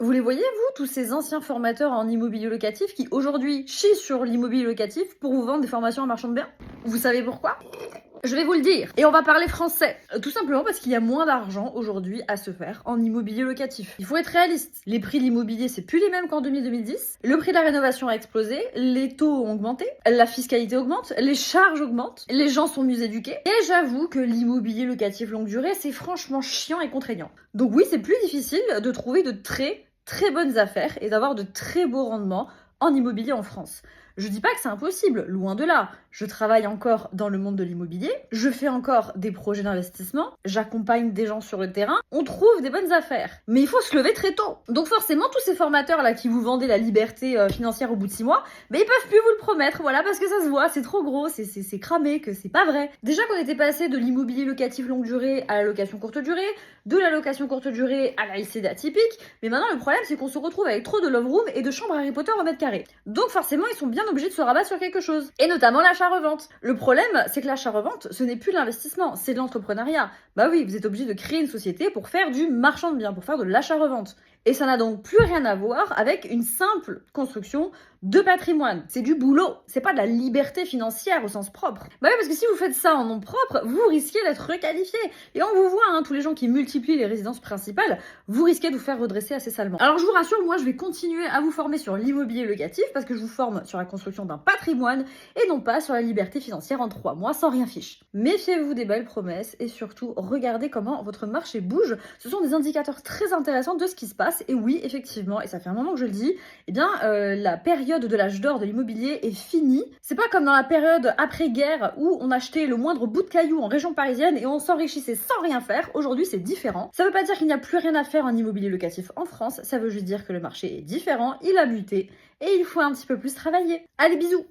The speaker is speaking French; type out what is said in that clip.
Vous les voyez, vous, tous ces anciens formateurs en immobilier locatif qui aujourd'hui chient sur l'immobilier locatif pour vous vendre des formations en marchand de biens? Vous savez pourquoi? Je vais vous le dire. Et on va parler français. Tout simplement parce qu'il y a moins d'argent aujourd'hui à se faire en immobilier locatif. Il faut être réaliste. Les prix de l'immobilier, c'est plus les mêmes qu'en 2000-2010. Le prix de la rénovation a explosé. Les taux ont augmenté. La fiscalité augmente. Les charges augmentent. Les gens sont mieux éduqués. Et j'avoue que l'immobilier locatif longue durée, c'est franchement chiant et contraignant. Donc oui, c'est plus difficile de trouver de très bonnes affaires et d'avoir de très beaux rendements en immobilier en France. Je dis pas que c'est impossible, loin de là. Je travaille encore dans le monde de l'immobilier, je fais encore des projets d'investissement, j'accompagne des gens sur le terrain, on trouve des bonnes affaires. Mais il faut se lever très tôt. Donc forcément, tous ces formateurs là qui vous vendaient la liberté financière au bout de 6 mois, ils peuvent plus vous le promettre, voilà, parce que ça se voit, c'est trop gros, c'est cramé, que c'est pas vrai. Déjà qu'on était passé de l'immobilier locatif longue durée à la location courte durée, de la location courte durée à la LCD atypique, mais maintenant le problème c'est qu'on se retrouve avec trop de love room et de chambres Harry Potter au mètre carré. Donc forcément, ils sont bien obligés de se rabattre sur quelque chose. Et notamment l'achat-revente. Le problème, c'est que l'achat-revente, ce n'est plus de l'investissement, c'est de l'entrepreneuriat. Bah oui, vous êtes obligé de créer une société pour faire du marchand de biens, pour faire de l'achat-revente. Et ça n'a donc plus rien à voir avec une simple construction de patrimoine. C'est du boulot, c'est pas de la liberté financière au sens propre. Bah oui, parce que si vous faites ça en nom propre, vous risquez d'être requalifié. Et on vous voit, tous les gens qui multiplient les résidences principales, vous risquez de vous faire redresser assez salement. Alors je vous rassure, moi je vais continuer à vous former sur l'immobilier locatif parce que je vous forme sur la construction d'un patrimoine et non pas sur la liberté financière en 3 mois sans rien fiche. Méfiez-vous des belles promesses et surtout regardez comment votre marché bouge. Ce sont des indicateurs très intéressants de ce qui se passe. Et oui, effectivement, et ça fait un moment que je le dis, la période de l'âge d'or de l'immobilier est finie. C'est pas comme dans la période après-guerre où on achetait le moindre bout de caillou en région parisienne et on s'enrichissait sans rien faire. Aujourd'hui, c'est différent. Ça veut pas dire qu'il n'y a plus rien à faire en immobilier locatif en France, ça veut juste dire que le marché est différent, il a muté et il faut un petit peu plus travailler. Allez, bisous!